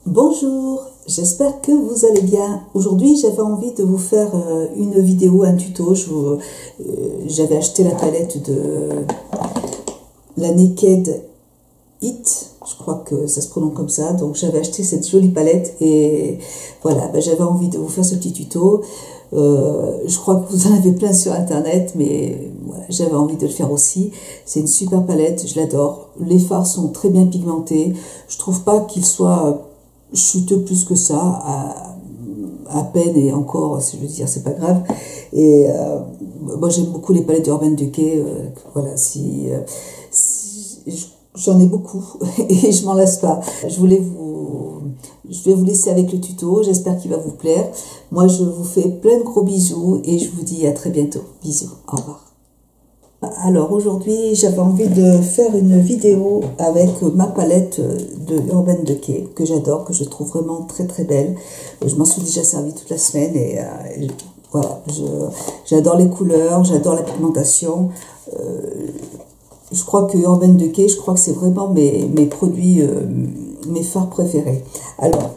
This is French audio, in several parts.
Bonjour, j'espère que vous allez bien. Aujourd'hui, j'avais envie de vous faire une vidéo, un tuto. J'avais acheté la palette de la Naked It, je crois que ça se prononce comme ça. Donc j'avais acheté cette jolie palette et voilà, j'avais envie de vous faire ce petit tuto. Je crois que vous en avez plein sur internet, mais voilà, j'avais envie de le faire aussi. C'est une super palette, je l'adore. Les fards sont très bien pigmentés. Je trouve pas qu'ils soient chuteux plus que ça, à peine, et encore, si je veux dire, c'est pas grave. Et moi j'aime beaucoup les palettes d'Urban Decay. Voilà, j'en ai beaucoup et je m'en lasse pas. Je vais vous laisser avec le tuto, j'espère qu'il va vous plaire. Moi je vous fais plein de gros bisous et je vous dis à très bientôt. Bisous, au revoir. Alors aujourd'hui j'avais envie de faire une vidéo avec ma palette de Urban Decay que j'adore, que je trouve vraiment très très belle. Je m'en suis déjà servi toute la semaine et voilà, j'adore les couleurs, j'adore la pigmentation. Je crois que Urban Decay, je crois que c'est vraiment mes produits, mes fards préférés. Alors,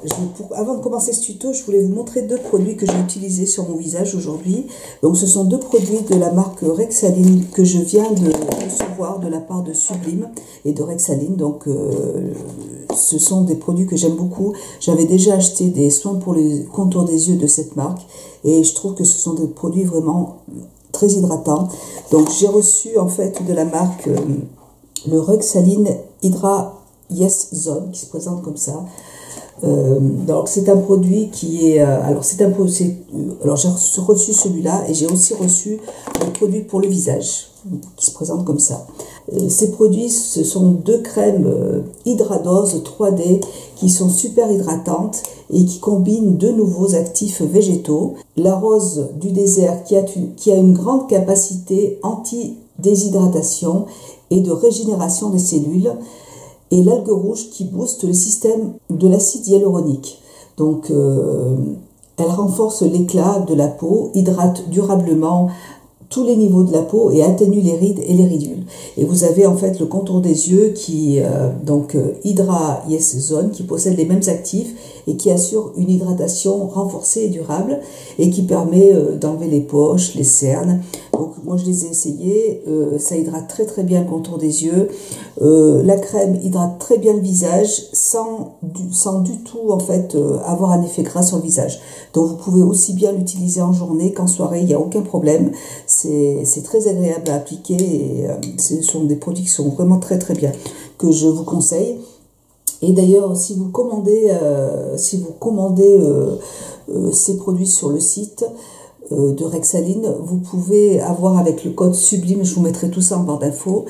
avant de commencer ce tuto, je voulais vous montrer deux produits que j'ai utilisés sur mon visage aujourd'hui. Donc, ce sont deux produits de la marque Rexaline que je viens de recevoir de la part de Sublime et de Rexaline. Donc, ce sont des produits que j'aime beaucoup. J'avais déjà acheté des soins pour les contours des yeux de cette marque et je trouve que ce sont des produits vraiment très hydratants. Donc j'ai reçu en fait de la marque le Rexaline Hydra Yes Zone qui se présente comme ça. Donc c'est un produit qui est alors j'ai reçu celui-là et j'ai aussi reçu le produit pour le visage qui se présente comme ça. Ces produits, ce sont deux crèmes Hydradose 3D qui sont super hydratantes et qui combinent deux nouveaux actifs végétaux. La rose du désert qui a une grande capacité anti-déshydratation et de régénération des cellules, et l'algue rouge qui booste le système de l'acide hyaluronique. Donc elle renforce l'éclat de la peau, hydrate durablement tous les niveaux de la peau et atténue les rides et les ridules. Et vous avez en fait le contour des yeux qui Hydra Yes Zone qui possède les mêmes actifs et qui assure une hydratation renforcée et durable et qui permet d'enlever les poches, les cernes. Donc moi je les ai essayés, ça hydrate très très bien le contour des yeux. La crème hydrate très bien le visage sans du tout en fait avoir un effet gras sur le visage. Donc vous pouvez aussi bien l'utiliser en journée qu'en soirée, il n'y a aucun problème. C'est très agréable à appliquer et ce sont des produits qui sont vraiment très très bien, que je vous conseille. Et d'ailleurs, si vous commandez ces produits sur le site de Rexaline, vous pouvez avoir avec le code Sublime, je vous mettrai tout ça en barre d'infos,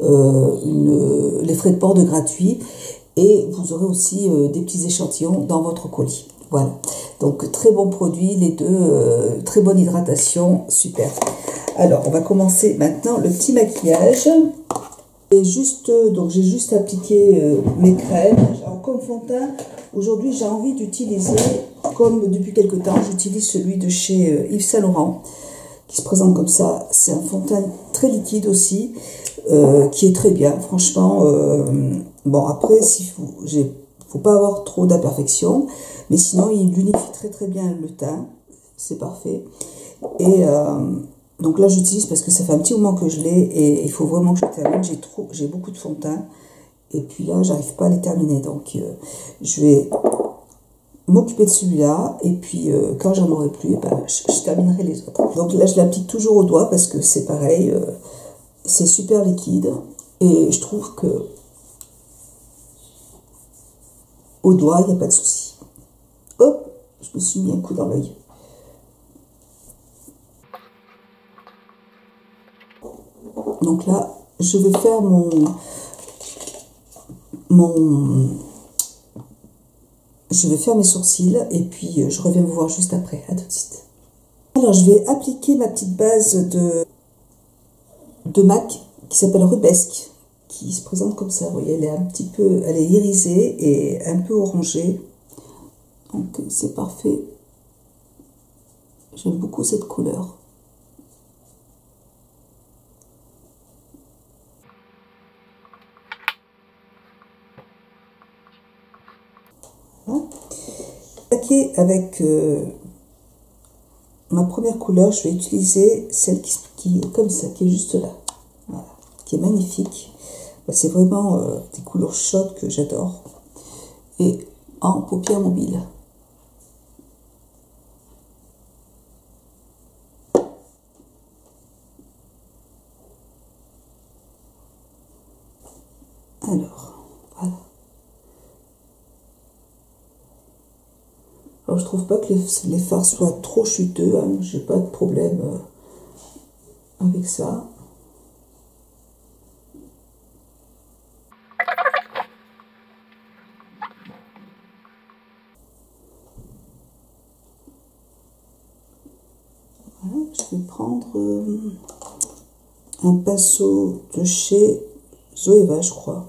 les frais de port de gratuits et vous aurez aussi des petits échantillons dans votre colis. Voilà, donc très bon produit, les deux, très bonne hydratation, super. Alors, on va commencer maintenant le petit maquillage. Donc j'ai juste appliqué mes crèmes. Alors, comme fond de teint, aujourd'hui j'ai envie d'utiliser, comme depuis quelque temps, j'utilise celui de chez Yves Saint Laurent, qui se présente comme ça. C'est un fond de teint très liquide aussi, qui est très bien, franchement. Bon, après, faut pas avoir trop d'imperfections, mais sinon il unifie très très bien le teint, c'est parfait. Et donc là j'utilise parce que ça fait un petit moment que je l'ai et il faut vraiment que je termine. J'ai beaucoup de fond de teint et puis là j'arrive pas à les terminer, donc je vais m'occuper de celui-là et puis quand j'en aurai plus, je terminerai les autres. Donc là je l'applique toujours au doigt parce que c'est pareil, c'est super liquide et je trouve que au doigt il n'y a pas de souci. Hop, je me suis mis un coup dans l'œil. Donc là, je vais faire je vais faire mes sourcils et puis je reviens vous voir juste après. À tout de suite. Alors, je vais appliquer ma petite base de MAC qui s'appelle Rubesque, qui se présente comme ça. Vous voyez, elle est irisée et un peu orangée. Donc, c'est parfait. J'aime beaucoup cette couleur. Voilà. Attaquer avec ma première couleur, je vais utiliser celle qui est comme ça, qui est juste là, voilà, qui est magnifique. C'est vraiment des couleurs chaudes que j'adore. Et en paupières mobiles. Alors, voilà. Alors, je trouve pas que les fards soient trop chuteux, hein. J'ai pas de problème avec ça. Voilà, je vais prendre un pinceau de chez Zoeva, je crois.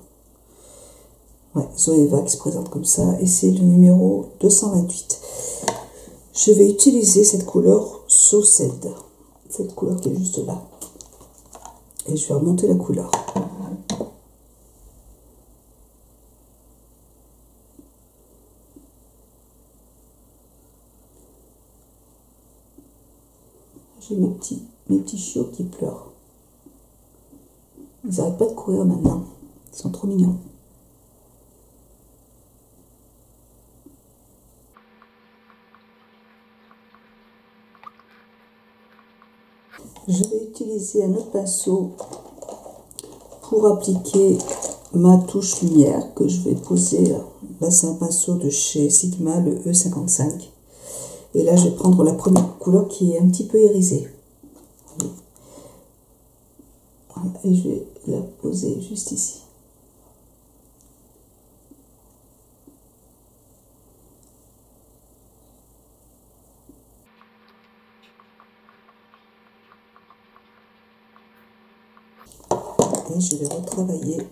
Ouais, Zoeva qui se présente comme ça, et c'est le numéro 228. Je vais utiliser cette couleur Sauced, cette couleur qui est juste là. Et je vais remonter la couleur. J'ai mes petits chiots qui pleurent. Ils n'arrêtent pas de courir maintenant. Ils sont trop mignons. Je vais utiliser un autre pinceau pour appliquer ma touche lumière que je vais poser. Là, c'est un pinceau de chez Sigma, le E55. Et là, je vais prendre la première couleur qui est un petit peu irisée. Voilà, et je vais la poser juste ici. Et je vais retravailler.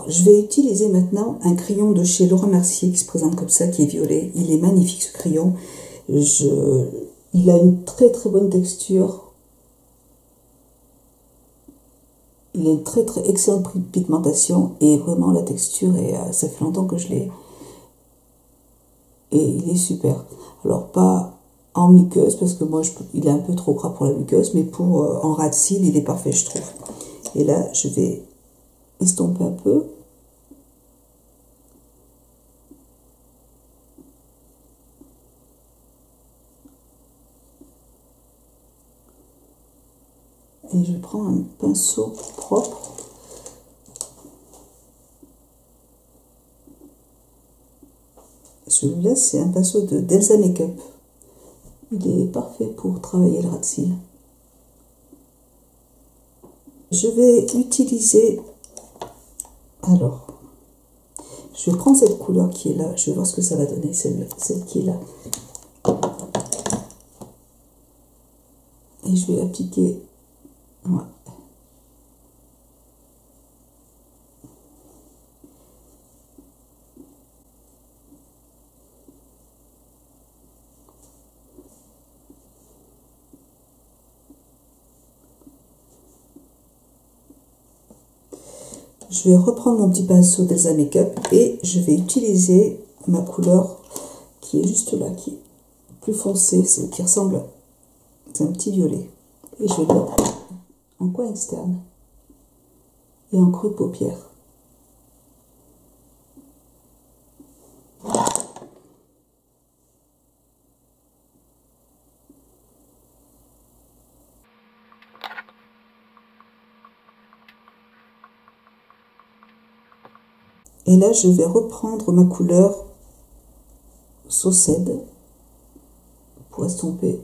Je vais utiliser maintenant un crayon de chez Laura Mercier qui se présente comme ça, qui est violet. Il est magnifique ce crayon. Il a une très très bonne texture. Il a une très très excellente pigmentation et vraiment la texture, et ça fait longtemps que je l'ai. Et il est super. Alors pas en muqueuse parce que moi il est un peu trop gras pour la muqueuse, mais pour en ras de cils il est parfait je trouve. Et là je vais estomper un peu. Et je prends un pinceau propre. Celui-là, c'est un pinceau d'Elsa Makeup. Il est parfait pour travailler le ras de cils. Je vais utiliser... Alors, je vais prendre cette couleur qui est là. Je vais voir ce que ça va donner, celle qui est là. Et je vais appliquer... Voilà. Je vais reprendre mon petit pinceau d'Elsa Makeup et je vais utiliser ma couleur qui est juste là, qui est plus foncée, celle qui ressemble, c'est un petit violet. Et je vais le mettre en coin externe et en creux de paupière. Et là, je vais reprendre ma couleur Sauced pour estomper.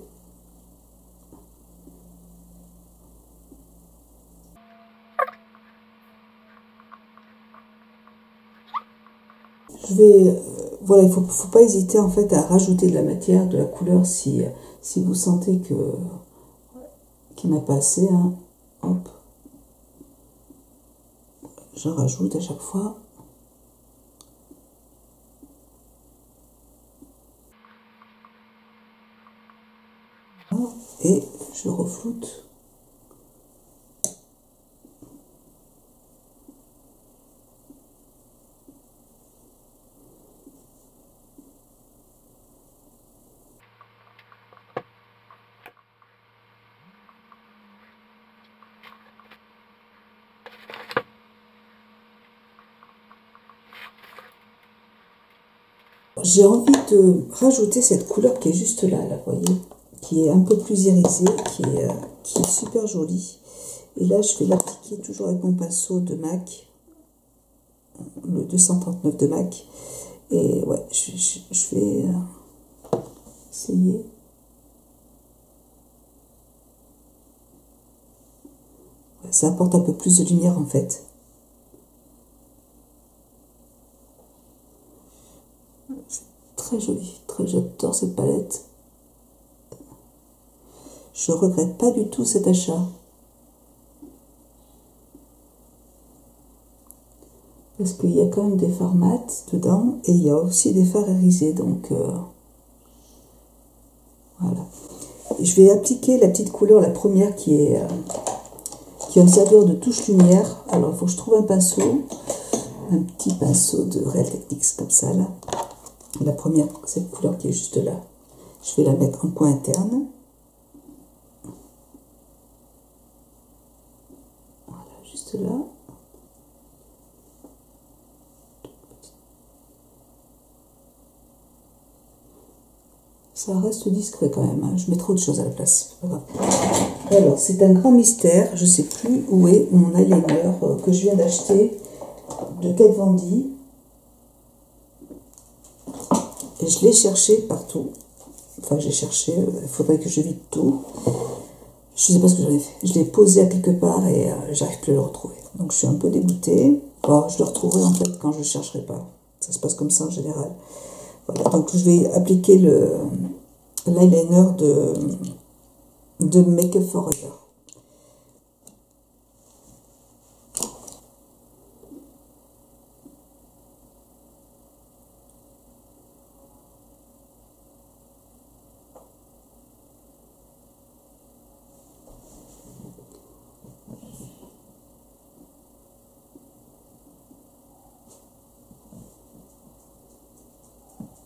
Voilà, il faut pas hésiter en fait à rajouter de la matière, de la couleur si vous sentez qu'il n'y en a pas assez. Hein. Hop. J'en rajoute à chaque fois. Et je refloute. J'ai envie de rajouter cette couleur qui est juste là, vous voyez, qui est un peu plus irisée, qui est super jolie. Et là, je vais l'appliquer toujours avec mon pinceau de MAC, le 239 de MAC. Et ouais, je vais essayer. Ouais, ça apporte un peu plus de lumière en fait. Très joli, j'adore cette palette. Je regrette pas du tout cet achat. Parce qu'il y a quand même des fards mat dedans et il y a aussi des fards irisés. Donc voilà. Et je vais appliquer la petite couleur, la première qui a une saveur de touche lumière. Alors il faut que je trouve un pinceau. Un petit pinceau de Real Techniques comme ça là. La première, cette couleur qui est juste là, je vais la mettre en coin interne. Voilà, juste là. Ça reste discret quand même, hein. Je mettrai autre chose à la place. Alors, c'est un grand mystère, je ne sais plus où est mon eyeliner que je viens d'acheter de Kat Von D. Et je l'ai cherché partout. Enfin, j'ai cherché, il faudrait que je vide tout. Je ne sais pas ce que j'en ai fait. Je l'ai posé à quelque part et j'arrive plus à le retrouver. Donc, je suis un peu dégoûtée. Bon, je le retrouverai en fait quand je ne chercherai pas. Ça se passe comme ça en général. Voilà, donc je vais appliquer l'eyeliner de Make Up For Ever.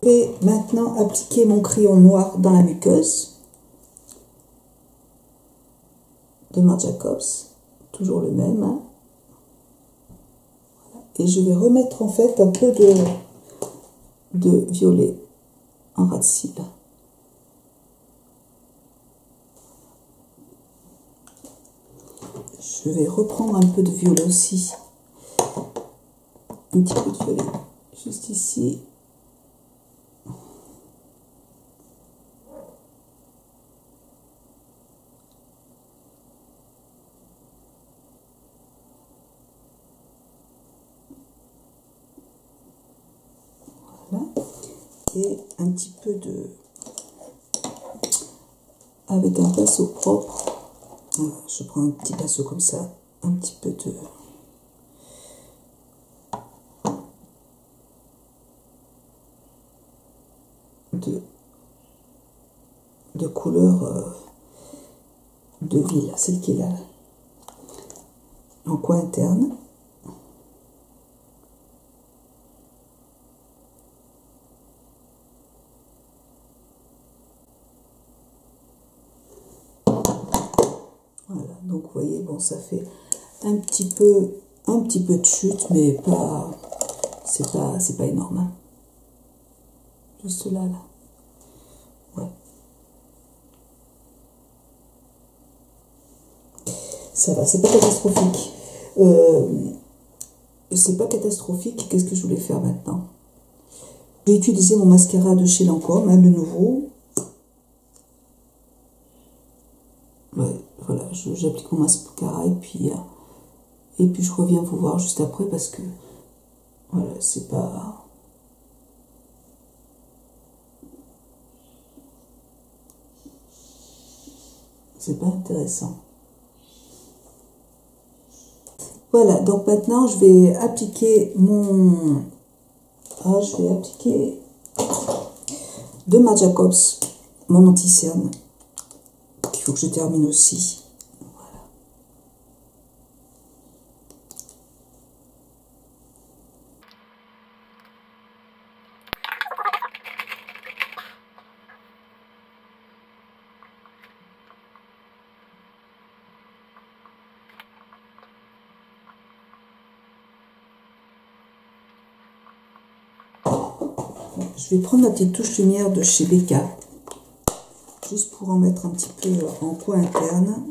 Je vais maintenant appliquer mon crayon noir dans la muqueuse de Marc Jacobs, toujours le même. Hein. Et je vais remettre en fait un peu de violet en ras de cils. Je vais reprendre un peu de violet aussi. Un petit peu de violet juste ici. Et un petit peu avec un pinceau propre, voilà, je prends un petit pinceau comme ça, un petit peu de couleur de ville, celle qui est là, en coin interne. Voilà, donc vous voyez, bon, ça fait un petit peu de chute, mais pas, c'est pas énorme. Hein. Juste là. Ouais. Ça va, c'est pas catastrophique. C'est pas catastrophique. Qu'est-ce que je voulais faire maintenant? J'ai utilisé mon mascara de chez Lancôme, hein, le nouveau. Ouais, voilà, j'applique mon mascara et puis je reviens vous voir juste après parce que voilà, c'est pas intéressant. Voilà, donc maintenant je vais appliquer de Marc Jacobs mon anti-cerne faut que je termine aussi. Voilà. Je vais prendre ma petite touche lumière de chez Becca, juste pour en mettre un petit peu en coin interne.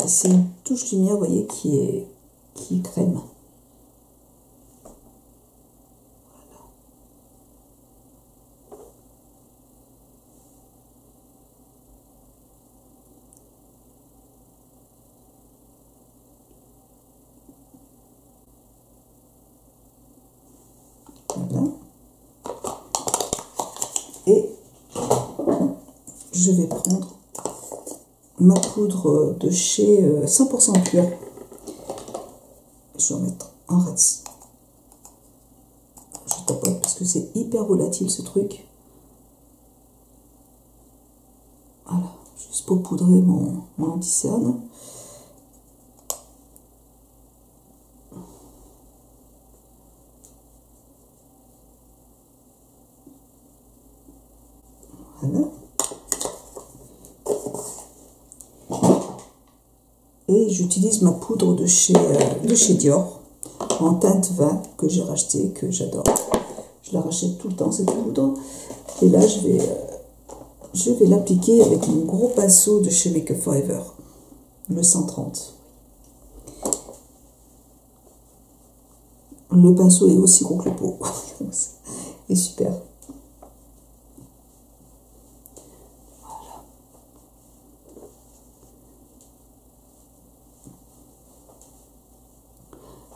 C'est une touche lumière, vous voyez, qui est crème. Voilà. Et je vais prendre ma poudre de chez 100% pur. Je vais en mettre en ras. Je tapote parce que c'est hyper volatile ce truc. Voilà, juste pour poudrer mon anti-cerne. Voilà. Et j'utilise ma poudre de chez Dior en teinte vin que j'ai racheté, que j'adore. Je la rachète tout le temps cette poudre. Et là je vais l'appliquer avec mon gros pinceau de chez Make Up Forever, le 130. Le pinceau est aussi gros que le pot. Il est super.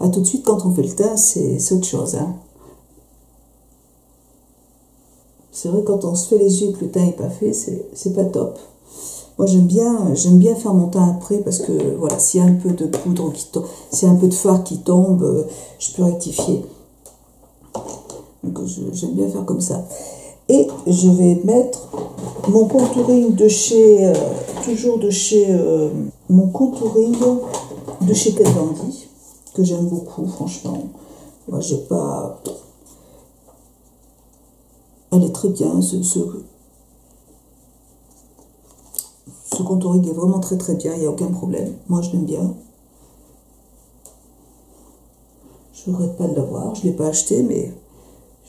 Ah, tout de suite, quand on fait le teint, c'est autre chose. Hein. C'est vrai, quand on se fait les yeux et que le teint n'est pas fait, c'est pas top. Moi, j'aime bien faire mon teint après parce que, voilà, s'il y a un peu de poudre qui tombe, s'il y a un peu de fard qui tombe, je peux rectifier. Donc, j'aime bien faire comme ça. Et je vais mettre mon contouring de chez, mon contouring de chez Kat Von D, que j'aime beaucoup, franchement. Moi, j'ai pas... Elle est très bien, ce contouring est vraiment très très bien, il n'y a aucun problème. Moi, je l'aime bien. Je ne regrette pas de l'avoir, je ne l'ai pas acheté, mais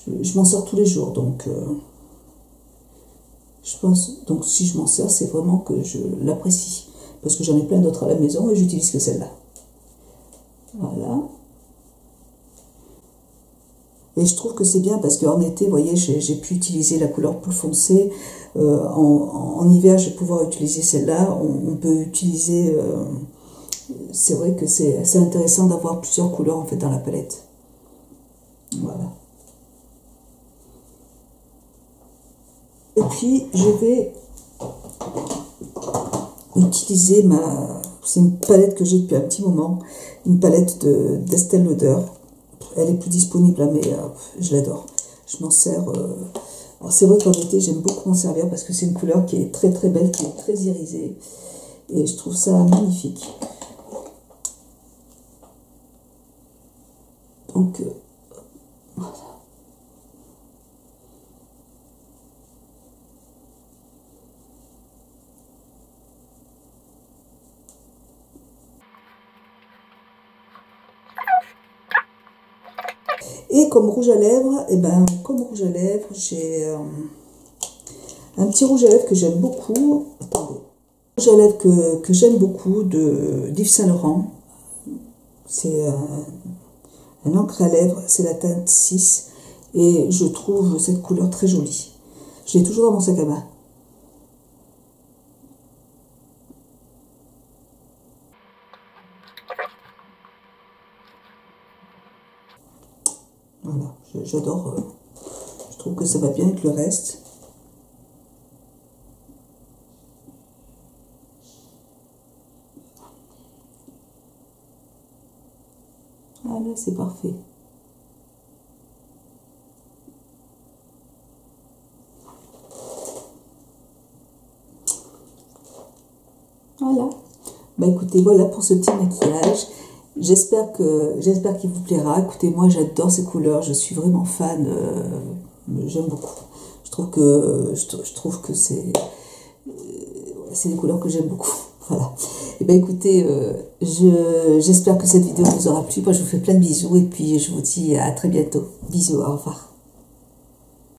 je m'en sers tous les jours, donc... je pense, donc si je m'en sers, c'est vraiment que je l'apprécie. Parce que j'en ai plein d'autres à la maison et j'utilise que celle-là. Voilà. Et je trouve que c'est bien parce qu'en été, vous voyez, j'ai pu utiliser la couleur plus foncée. En hiver, je vais pouvoir utiliser celle-là. On peut utiliser... c'est vrai que c'est intéressant d'avoir plusieurs couleurs en fait dans la palette. Voilà. Et puis, je vais utiliser c'est une palette que j'ai depuis un petit moment. Une palette d'Estée Lauder. Elle est plus disponible là, mais je l'adore. Je m'en sers... Alors c'est vrai qu'en été, j'aime beaucoup m'en servir parce que c'est une couleur qui est très très belle, qui est très irisée. Et je trouve ça magnifique. Donc, voilà. Et comme rouge à lèvres, j'ai un petit rouge à lèvres que j'aime beaucoup. Attendez. Rouge à lèvres que j'aime beaucoup d'Yves Saint Laurent. C'est un encre à lèvres, c'est la teinte 6. Et je trouve cette couleur très jolie. Je l'ai toujours dans mon sac à main. Voilà, j'adore. Je trouve que ça va bien avec le reste. Voilà, c'est parfait. Voilà. Bah écoutez, voilà pour ce petit maquillage. J'espère qu'il vous plaira. Écoutez, moi j'adore ces couleurs, je suis vraiment fan. J'aime beaucoup. Je trouve que c'est des couleurs que j'aime beaucoup. Voilà. Et ben écoutez, j'espère que cette vidéo vous aura plu. Moi je vous fais plein de bisous et puis je vous dis à très bientôt. Bisous, au revoir.